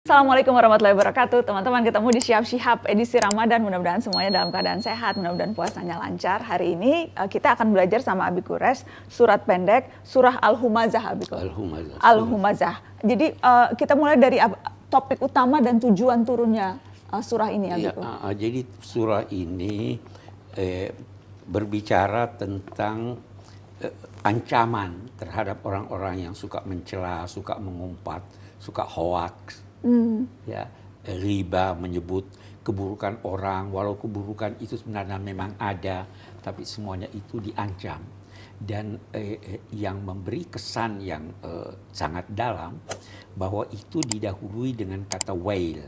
Assalamualaikum warahmatullahi wabarakatuh. Teman-teman, ketemu di Syihab Syihab edisi Ramadan. Mudah-mudahan semuanya dalam keadaan sehat, mudah-mudahan puasanya lancar. Hari ini kita akan belajar sama Abi Qures surat pendek surah Al-Humazah, Abi Qures. Al-Humazah. Jadi kita mulai dari topik utama dan tujuan turunnya surah ini, Abi Qures. Jadi surah ini berbicara tentang ancaman terhadap orang-orang yang suka mencela, suka mengumpat, suka hoaks. Ya, riba, menyebut keburukan orang, walau keburukan itu sebenarnya memang ada, tapi semuanya itu diancam. Dan yang memberi kesan yang sangat dalam bahwa itu didahului dengan kata wail.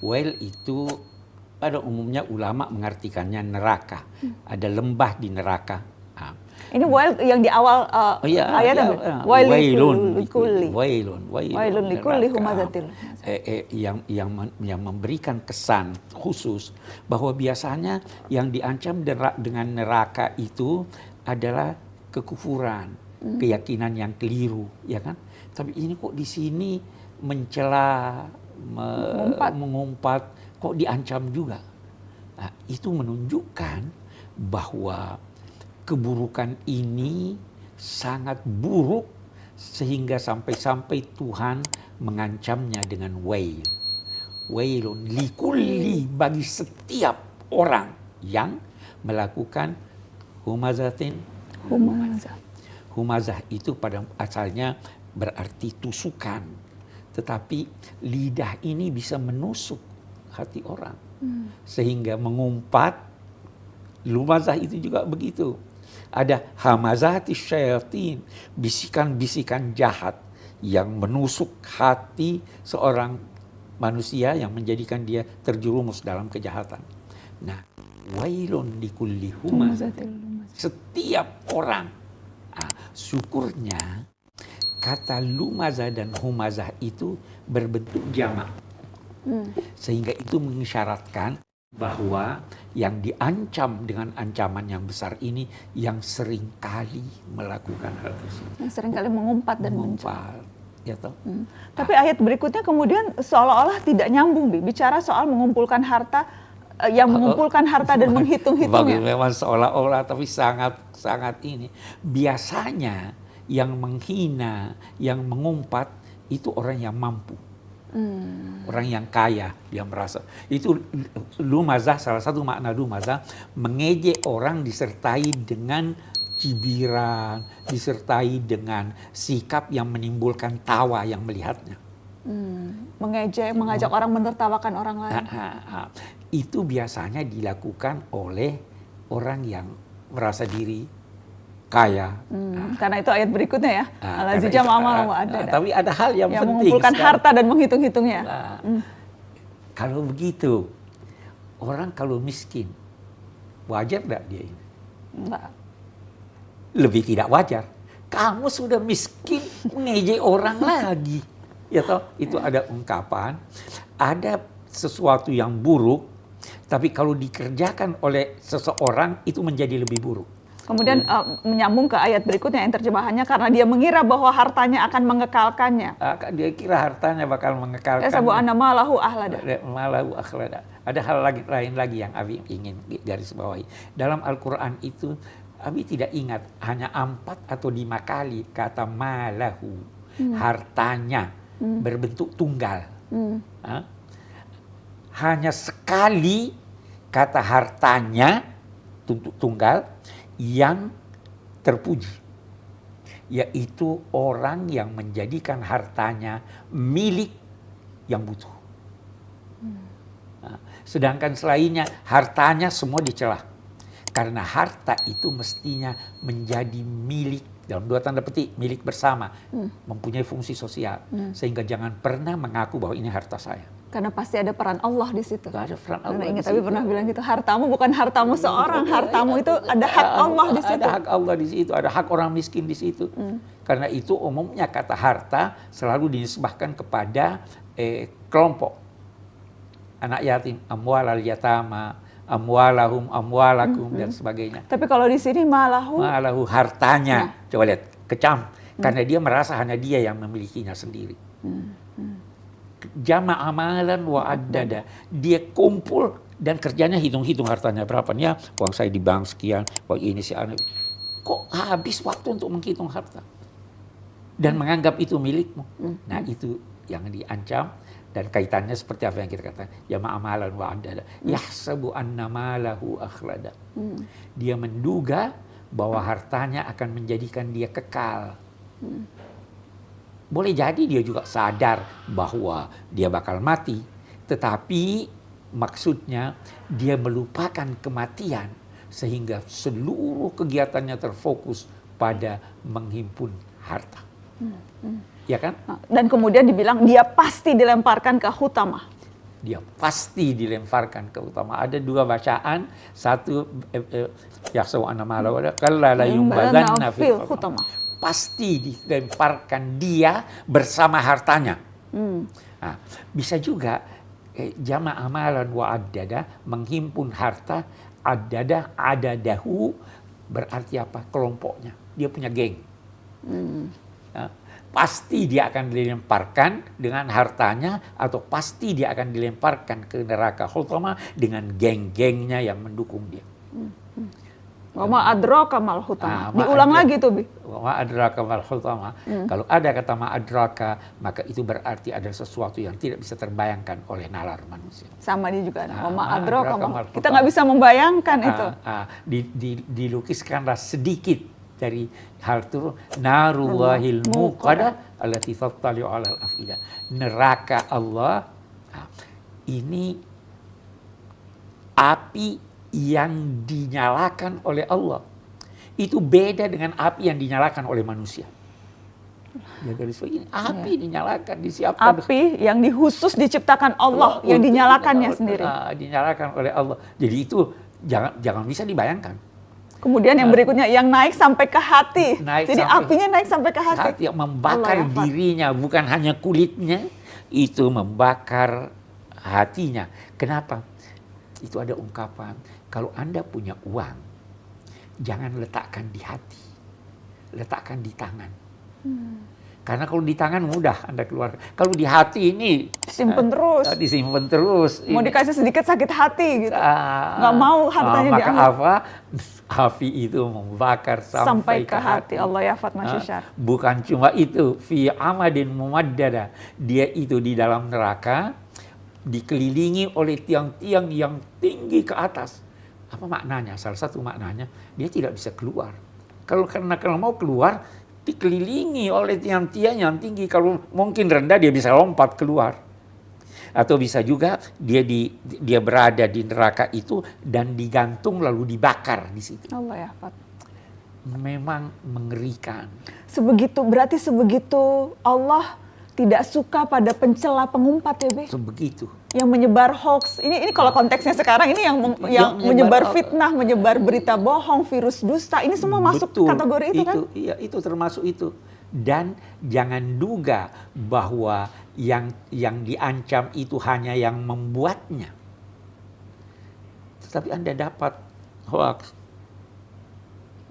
Wail itu pada umumnya ulama mengartikannya neraka. Ada lembah di neraka. Ini wail yang di awal ayat wailun likulli humazatil. Yang memberikan kesan khusus bahwa biasanya yang diancam dengan neraka itu adalah kekufuran, keyakinan yang keliru, ya kan? Tapi ini kok di sini mencela, mengumpat, kok diancam juga. Nah, itu menunjukkan bahwa keburukan ini sangat buruk sehingga sampai-sampai Tuhan mengancamnya dengan wail. Wailun likulli, bagi setiap orang yang melakukan humazatin. Humazah itu pada asalnya berarti tusukan. Tetapi lidah ini bisa menusuk hati orang. Sehingga mengumpat. Lumazah itu juga begitu. Ada hamazati syayatin, bisikan-bisikan jahat yang menusuk hati seorang manusia yang menjadikan dia terjerumus dalam kejahatan. Nah, wailun likulli humazah. Setiap orang. Syukurnya kata lumazah dan humazah itu berbentuk jamak. Sehingga itu mengisyaratkan bahwa yang diancam dengan ancaman yang besar ini yang sering kali melakukan hal tersebut. Yang sering kali mengumpat dan mengumpat. Ya toh? Tapi ayat berikutnya kemudian seolah-olah tidak nyambung, bicara soal mengumpulkan harta, yang mengumpulkan harta dan menghitung-hitungnya. Memang seolah-olah, tapi sangat ini. Biasanya yang menghina, yang mengumpat itu orang yang mampu. Orang yang kaya, dia merasa. Itu lumazah, salah satu makna lumazah, mengejek orang disertai dengan cibiran, disertai dengan sikap yang menimbulkan tawa yang melihatnya. Mengejek, mengajak orang menertawakan orang lain. Itu biasanya dilakukan oleh orang yang merasa diri kaya. Karena itu ayat berikutnya ya. Al-Azijah ma'amalahu ada. Tapi ada hal yang penting. Mengumpulkan harta dan menghitung-hitungnya. Kalau begitu, orang kalau miskin, wajar enggak dia ini? Enggak. Lebih tidak wajar. Kamu sudah miskin, mengejek orang lagi. Ya toh, itu ada ungkapan, ada sesuatu yang buruk, tapi kalau dikerjakan oleh seseorang itu menjadi lebih buruk. Kemudian menyambung ke ayat berikutnya yang terjemahannya, karena dia mengira bahwa hartanya akan mengekalkannya. Dia kira hartanya bakal mengekalkan. Yasabu anna malahu akhlada. Malahu akhlada. Ada hal lain lagi yang Abi ingin garis bawahi. Dalam Al-Quran itu, Abi tidak ingat hanya 4 atau 5 kali kata malahu, hartanya berbentuk tunggal. Hanya sekali kata hartanya tunggal yang terpuji, yaitu orang yang menjadikan hartanya milik yang butuh. Sedangkan selainnya hartanya semua dicela, karena harta itu mestinya menjadi milik, dalam 2 tanda petik, milik bersama, mempunyai fungsi sosial, sehingga jangan pernah mengaku bahwa ini harta saya. Karena pasti ada peran Allah di situ. Ada peran Allah. Ingat Abi pernah bilang gitu, hartamu bukan hartamu seorang, hartamu itu ada hak Allah di situ. Ada hak Allah di situ, ada hak orang miskin di situ. Karena itu umumnya kata harta selalu dinisbahkan kepada kelompok anak yatim, amwalal yatama, amwalahum, amwalakum dan sebagainya. Tapi kalau di sini malahu hartanya. Coba lihat, kecam. Karena dia merasa hanya dia yang memilikinya sendiri. jama amalan wa addada. Dia kumpul dan kerjanya hitung-hitung hartanya berapa nih ya. Uang saya di bank sekian, uang ini si anak. Kok habis waktu untuk menghitung harta? Dan menganggap itu milikmu. Nah itu yang diancam. Dan kaitannya seperti apa yang kita katakan. Jama amalan wa addada. Yahsabu anna malahu akhlada. Dia menduga bahwa hartanya akan menjadikan dia kekal. Boleh jadi dia juga sadar bahwa dia bakal mati, tetapi maksudnya dia melupakan kematian sehingga seluruh kegiatannya terfokus pada menghimpun harta. Ya kan? Dan kemudian dibilang dia pasti dilemparkan ke hutama. Dia pasti dilemparkan ke utama. Ada dua bacaan, satu yahsabu anna malahu kalla la yumbadanna fil hutama. Pasti dilemparkan dia bersama hartanya. Nah, bisa juga jama amalan wa addada, menghimpun harta, adadahu berarti apa? Kelompoknya. Dia punya geng. Nah, pasti dia akan dilemparkan dengan hartanya atau pasti dia akan dilemparkan ke neraka hutama dengan geng-gengnya yang mendukung dia. Wa ma adraka mal hutama. Diulang lagi tuh, Bi. Wa ma adraka mal hutama. Kalau ada kata ma adraka, maka itu berarti ada sesuatu yang tidak bisa terbayangkan oleh nalar manusia. Sama dia juga. Wa ma adraka mal. Kita nggak bisa membayangkan itu. Dilukiskanlah sedikit dari hal itu narullahil muqadah allati tattali'u 'alal afidah. Neraka Allah. Ini api yang dinyalakan oleh Allah. Itu beda dengan api yang dinyalakan oleh manusia. Ya garis begini, api dinyalakan, disiapkan. Api yang khusus diciptakan Allah, yang dinyalakannya sendiri. Dinyalakan oleh Allah. Jadi itu jangan bisa dibayangkan. Kemudian yang berikutnya yang naik sampai ke hati. Jadi apinya naik sampai ke hati. Yang membakar dirinya, bukan hanya kulitnya, itu membakar hatinya. Kenapa? Itu ada ungkapan, kalau Anda punya uang, jangan letakkan di hati, letakkan di tangan. Karena kalau di tangan mudah Anda keluar. Kalau di hati ini disimpan terus. Disimpan terus. Mau dikasih sedikit sakit hati gitu. Nggak mau hartanya maka diambil. apa? Api itu membakar sampai ke hati. Allah ya Fatma Syishar. Bukan cuma itu, fi amadin mumaddada. Dia itu di dalam neraka dikelilingi oleh tiang-tiang yang tinggi ke atas. Apa maknanya? Salah satu maknanya, dia tidak bisa keluar. Kalau mau keluar, dikelilingi oleh tiang-tiang yang tinggi. Kalau mungkin rendah, dia bisa lompat keluar. Atau bisa juga dia berada di neraka itu dan digantung lalu dibakar di situ. Allah ya Fat. Memang mengerikan. Berarti sebegitu Allah tidak suka pada pencela pengumpat ya, Be? Sebegitu. Yang menyebar hoax. Ini kalau konteksnya sekarang ini yang menyebar fitnah, menyebar berita bohong, virus dusta. Ini semua masuk kategori itu kan? Iya, itu termasuk itu. Dan jangan duga bahwa yang diancam itu hanya yang membuatnya. Tetapi Anda dapat hoax.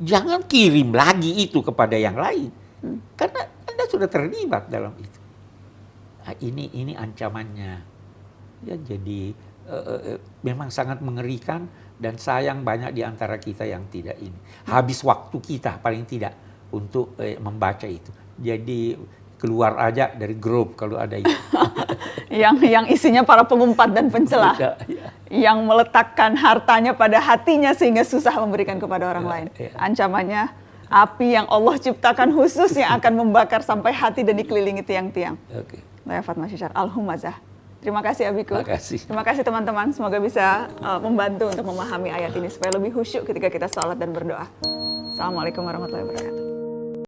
Jangan kirim lagi itu kepada yang lain. Karena Anda sudah terlibat dalam itu. Nah, ini ancamannya. Ya, jadi memang sangat mengerikan dan sayang banyak di antara kita yang tidak ini. Habis waktu kita paling tidak untuk membaca itu. Jadi keluar aja dari grup kalau ada itu. yang isinya para pengumpat dan pencela. Yang meletakkan hartanya pada hatinya sehingga susah memberikan kepada orang lain. Ancamannya api yang Allah ciptakan khusus yang akan membakar sampai hati dan dikelilingi tiang-tiang. Ya Fatma Syishar, Al-Humazah. Terima kasih Abiku. Terima kasih teman-teman. Semoga bisa membantu untuk memahami ayat ini supaya lebih khusyuk ketika kita sholat dan berdoa. Assalamualaikum warahmatullahi wabarakatuh.